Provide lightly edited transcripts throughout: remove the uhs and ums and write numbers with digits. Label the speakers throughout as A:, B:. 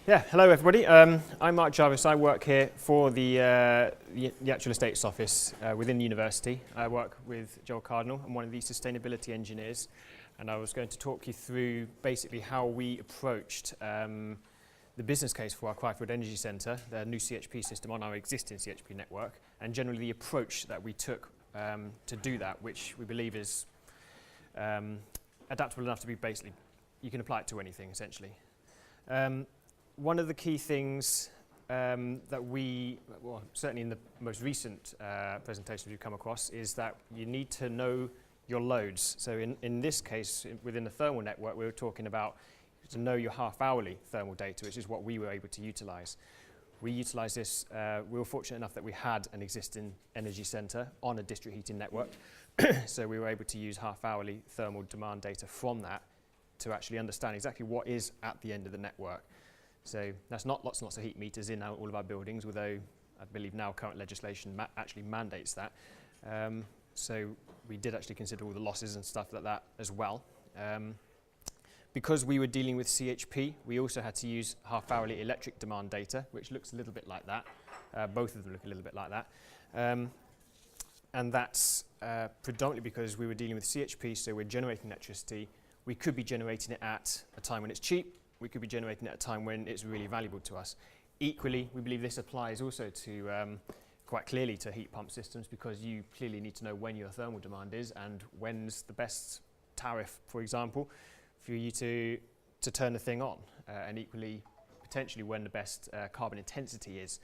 A: Yeah, hello everybody. I'm Mark Jarvis. I work here for the Actual Estates Office within the university. I work with Joel Cardinal. I'm one of the sustainability engineers, and I was going to talk you through basically how we approached the business case for our Cryfield Energy Centre, the new CHP system on our existing CHP network, and generally the approach that we took to do that, which we believe is adaptable enough to be basically, you can apply it to anything essentially. One of the key things that we, well, certainly in the most recent presentations we've come across, is that you need to know your loads. So in this case, within the thermal network, we were talking about to know your half-hourly thermal data, which is what we were able to utilise. We utilised this, we were fortunate enough that we had an existing energy centre on a district heating network, so we were able to use half-hourly thermal demand data from that to actually understand exactly what is at the end of the network. So that's not lots and lots of heat meters in all of our buildings, although I believe now current legislation actually mandates that. So we did actually consider all the losses and stuff like that as well. Because we were dealing with CHP, we also had to use half-hourly electric demand data, which looks a little bit like that. Both of them look a little bit like that. And that's predominantly because we were dealing with CHP, so we're generating electricity. We could be generating it at a time when it's cheap. We could be generating it at a time when it's really valuable to us. Equally, we believe this applies also to, quite clearly, to heat pump systems, because you clearly need to know when your thermal demand is and when's the best tariff, for example, for you to turn the thing on. And equally, potentially when the best carbon intensity is.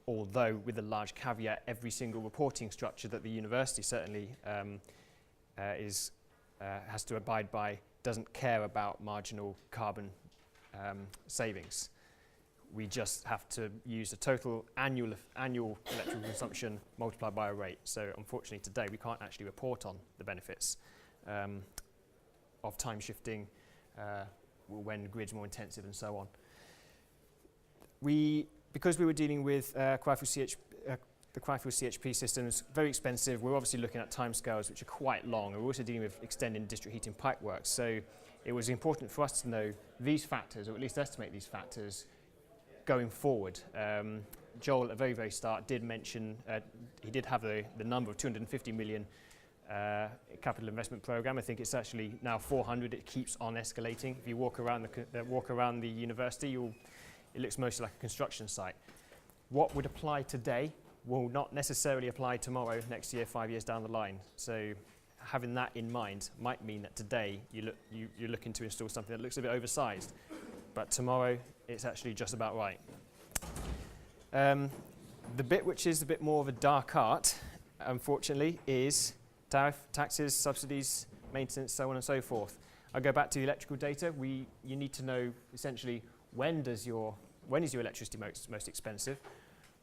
A: Although, with a large caveat, every single reporting structure that the university certainly has to abide by doesn't care about marginal carbon savings. We just have to use the total annual electrical consumption multiplied by a rate. So unfortunately today we can't actually report on the benefits of time shifting when the grid's more intensive and so on. Because we were dealing with the Cryfield CHP systems, very expensive. We're obviously looking at timescales which are quite long, and we're also dealing with extending district heating pipework. So it was important for us to know these factors, or at least estimate these factors, going forward. Joel, at the very, very start, did mention, he did have the number of 250 million capital investment program. I think it's actually now 400. It keeps on escalating. If you walk around the university, it looks mostly like a construction site. What would apply today will not necessarily apply tomorrow, next year, 5 years down the line. So having that in mind might mean that today you're looking to install something that looks a bit oversized, but tomorrow it's actually just about right. The bit which is a bit more of a dark art, unfortunately, is tariff, taxes, subsidies, maintenance, so on and so forth. I'll go back to the electrical data. You need to know essentially when is your electricity most expensive,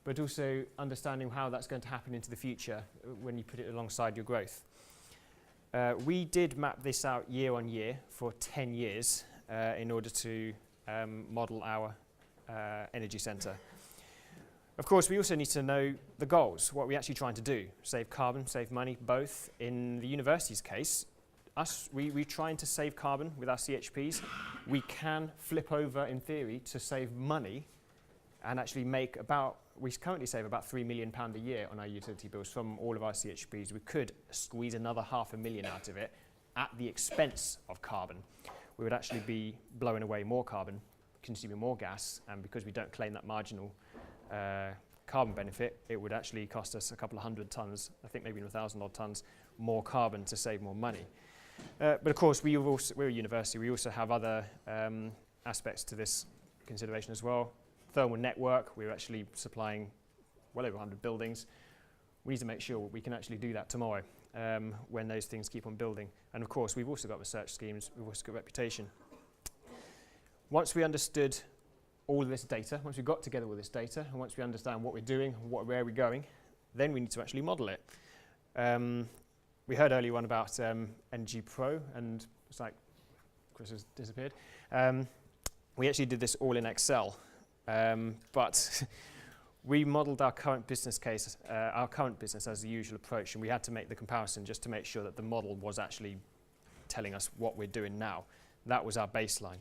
A: but also understanding how that's going to happen into the future when you put it alongside your growth. We did map this out year on year for 10 years in order to model our energy centre. Of course, we also need to know the goals, what we're actually trying to do. Save carbon, save money, both. In the university's case, we're trying to save carbon with our CHPs. We can flip over, in theory, to save money and actually we currently save about £3 million a year on our utility bills from all of our CHPs. We could squeeze another £500,000 out of it at the expense of carbon. We would actually be blowing away more carbon, consuming more gas, and because we don't claim that marginal carbon benefit, it would actually cost us a couple of hundred tonnes, I think maybe 1,000 odd tonnes more carbon to save more money. But of course, we're a university. We also have other aspects to this consideration as well. Thermal network, we're actually supplying well over 100 buildings. We need to make sure we can actually do that tomorrow when those things keep on building. And of course, we've also got research schemes, we've also got reputation. Once we understood all of this data, once we got together all this data, and once we understand what we're doing, where we're going, then we need to actually model it. We heard earlier on about Energy Pro, and it's like Chris has disappeared. We actually did this all in Excel. But we modelled our current business case, our current business as the usual approach, and we had to make the comparison just to make sure that the model was actually telling us what we're doing now. That was our baseline.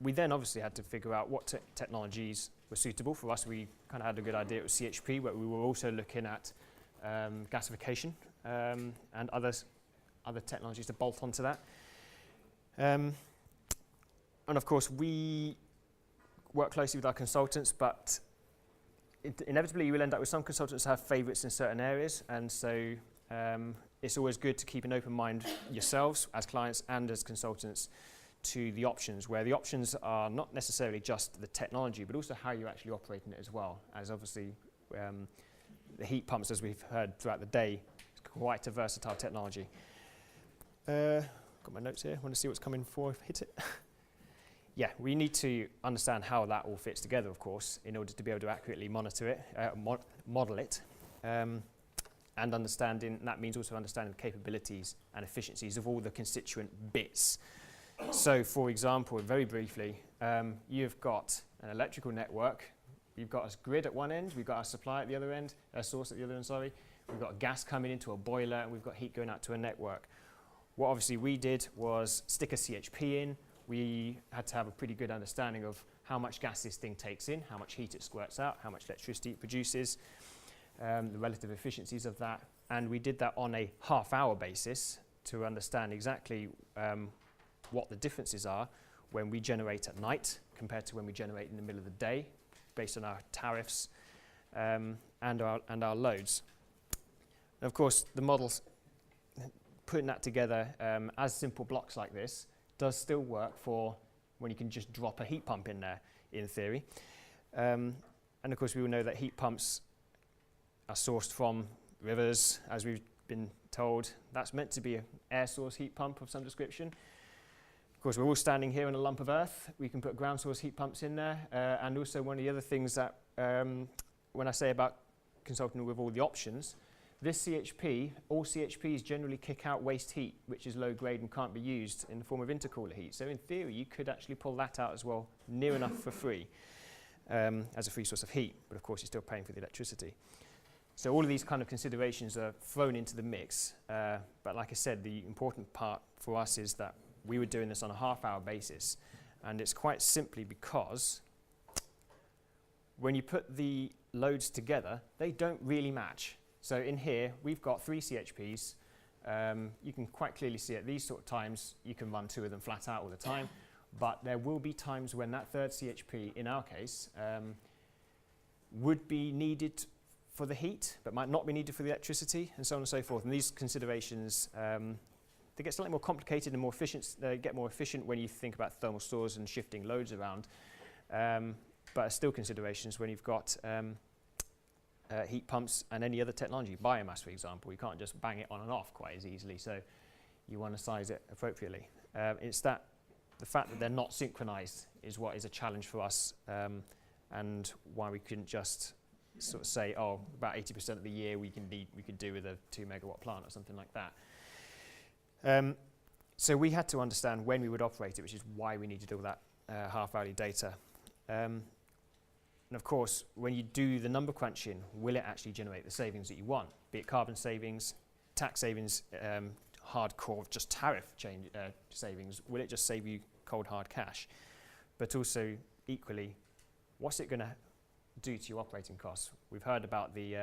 A: we then obviously had to figure out what technologies were suitable for us. We kind of had a good idea it was CHP, but we were also looking at gasification and other technologies to bolt onto that. And of course, we work closely with our consultants, but inevitably you will end up with some consultants who have favourites in certain areas, and so it's always good to keep an open mind yourselves as clients and as consultants to the options, where the options are not necessarily just the technology, but also how you're actually operating it as well, as obviously the heat pumps, as we've heard throughout the day, is quite a versatile technology. Got my notes here. Want to see what's coming before I hit it? Yeah, we need to understand how that all fits together, of course, in order to be able to accurately monitor it, model it, and understanding. That means also understanding the capabilities and efficiencies of all the constituent bits. So, for example, very briefly, you've got an electrical network. You've got a grid at one end. We've got our supply at the other end, a source at the other end. Sorry, we've got gas coming into a boiler, and we've got heat going out to a network. What obviously we did was stick a CHP in. We had to have a pretty good understanding of how much gas this thing takes in, how much heat it squirts out, how much electricity it produces, the relative efficiencies of that. And we did that on a half-hour basis to understand exactly what the differences are when we generate at night compared to when we generate in the middle of the day, based on our tariffs and our loads. And of course, the models, putting that together as simple blocks like this, does still work for when you can just drop a heat pump in there, in theory. And of course, we all know that heat pumps are sourced from rivers, as we've been told. That's meant to be an air source heat pump of some description. Of course, we're all standing here on a lump of earth. We can put ground source heat pumps in there. And also one of the other things that, when I say about consulting with all the options, this CHP, all CHPs generally kick out waste heat, which is low grade and can't be used in the form of intercooler heat. So in theory, you could actually pull that out as well, near enough for free, as a free source of heat. But of course, you're still paying for the electricity. So all of these kind of considerations are thrown into the mix. But like I said, the important part for us is that we were doing this on a half-hour basis. And it's quite simply because when you put the loads together, they don't really match. So in here, we've got 3 CHPs. You can quite clearly see at these sort of times, you can run 2 of them flat out all the time. But there will be times when that third CHP, in our case, would be needed for the heat, but might not be needed for the electricity, and so on and so forth. And these considerations, they get slightly more complicated and more efficient. They get more efficient when you think about thermal stores and shifting loads around. But are still considerations when you've got heat pumps and any other technology. Biomass, for example, you can't just bang it on and off quite as easily, so you want to size it appropriately. It's that the fact that they're not synchronized is what is a challenge for us, and why we couldn't just sort of say, oh, about 80% of the year we could do with a 2 megawatt plant or something like that. So we had to understand when we would operate it, which is why we needed all that half-hourly data. And of course, when you do the number crunching, will it actually generate the savings that you want? Be it carbon savings, tax savings, hardcore, just tariff savings. Will it just save you cold hard cash? But also, equally, what's it going to do to your operating costs? We've heard about the,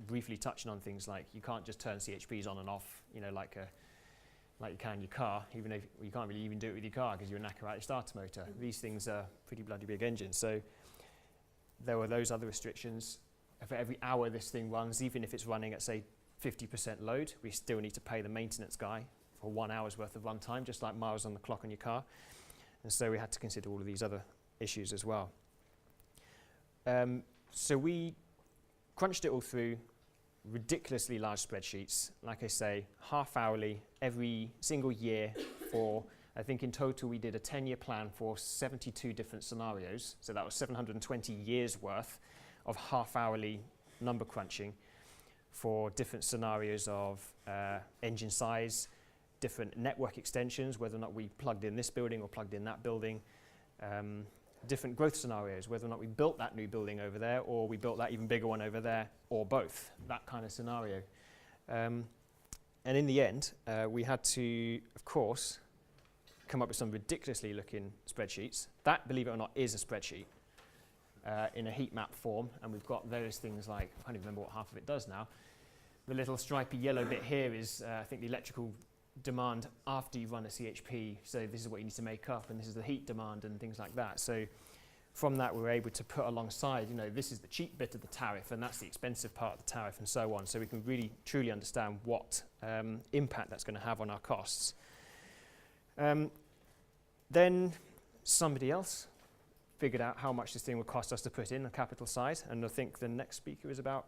A: briefly touching on things like you can't just turn CHPs on and off, like you can your car, even if you can't really even do it with your car because you're a knacker out your starter motor. These things are pretty bloody big engines. So there were those other restrictions. For every hour this thing runs, even if it's running at, say, 50% load, we still need to pay the maintenance guy for 1 hour's worth of runtime, just like miles on the clock on your car. And so we had to consider all of these other issues as well. So we crunched it all through ridiculously large spreadsheets, like I say, half-hourly, every single year for, I think in total we did a 10-year plan for 72 different scenarios. So that was 720 years worth of half-hourly number crunching for different scenarios of engine size, different network extensions, whether or not we plugged in this building or plugged in that building, different growth scenarios, whether or not we built that new building over there or we built that even bigger one over there, or both, that kind of scenario. And in the end, we had to, of course, come up with some ridiculously looking spreadsheets. That, believe it or not, is a spreadsheet in a heat map form, and we've got various things like, I can't even remember what half of it does now. The little stripy yellow bit here is, I think, the electrical demand after you run a CHP, so this is what you need to make up, and this is the heat demand and things like that. So from that, we were able to put alongside, this is the cheap bit of the tariff, and that's the expensive part of the tariff, and so on. So we can really, truly understand what impact that's going to have on our costs. Then somebody else figured out how much this thing would cost us to put in the capital side, and I think the next speaker is about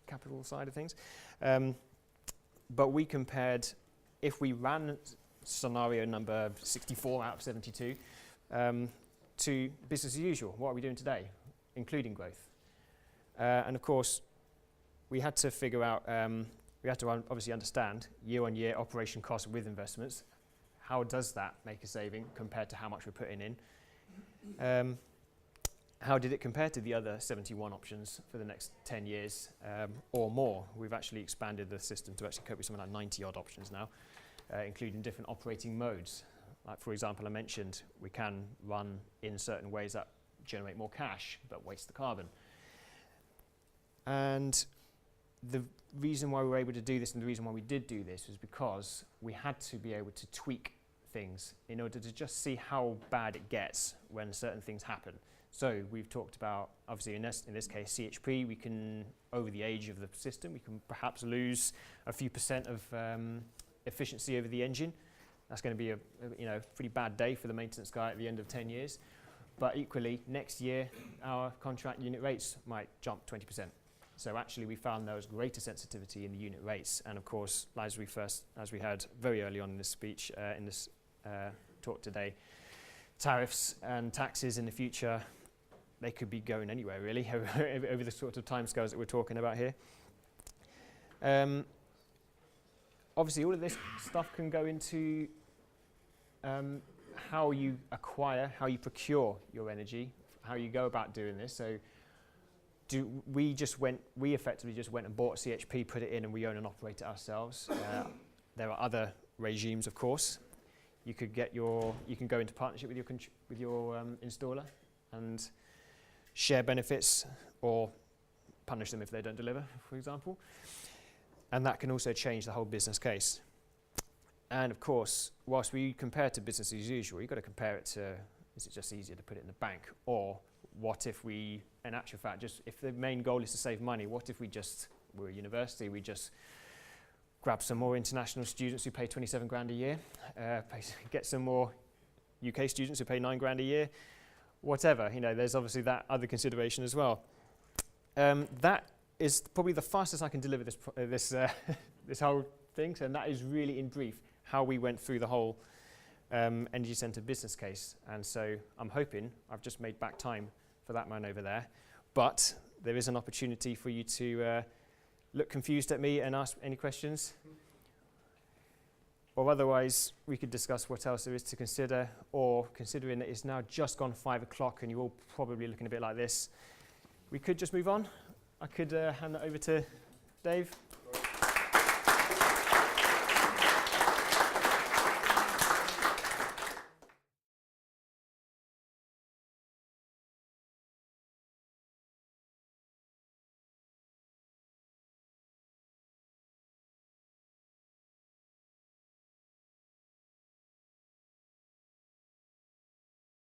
A: capital side of things. But we compared, if we ran scenario number 64 out of 72, to business as usual. What are we doing today, including growth? And of course, we had to figure out, we had to obviously understand year-on-year operation costs with investments. How does that make a saving compared to how much we're putting in? How did it compare to the other 71 options for the next 10 years or more? We've actually expanded the system to actually cope with something like 90 odd options now, including different operating modes. Like, for example, I mentioned we can run in certain ways that generate more cash but waste the carbon. And the reason why we were able to do this, and the reason why we did do this, was because we had to be able to tweak things in order to just see how bad it gets when certain things happen. So we've talked about, obviously in this case, CHP, we can, over the age of the system, we can perhaps lose a few % of efficiency over the engine. That's going to be a pretty bad day for the maintenance guy at the end of 10 years. But equally, next year, our contract unit rates might jump 20%. So actually, we found there was greater sensitivity in the unit rates. And of course, as we had very early on in this speech, in this talk today, tariffs and taxes in the future, they could be going anywhere, really, over the sort of timescales that we're talking about here. Obviously, all of this stuff can go into how you acquire, how you procure your energy, how you go about doing this. So we effectively just went and bought a CHP, put it in, and we own and operate it ourselves. There are other regimes, of course. You can go into partnership with your installer and share benefits or punish them if they don't deliver, for example. And that can also change the whole business case. And of course, whilst we compare to business as usual, you've got to compare it to, is it just easier to put it in the bank? Or what if we, in actual fact, if the main goal is to save money, what if we're a university, we just grab some more international students who pay 27 grand a year, get some more UK students who pay 9 grand a year, whatever, there's obviously that other consideration as well. That is probably the fastest I can deliver this whole thing, and that is really in brief how we went through the whole energy centre business case. And so I'm hoping I've just made back time for that man over there, but there is an opportunity for you to look confused at me and ask any questions. Or otherwise, we could discuss what else there is to consider, or considering that it's now just gone 5 o'clock and you're all probably looking a bit like this, we could just move on. I could hand that over to Dave.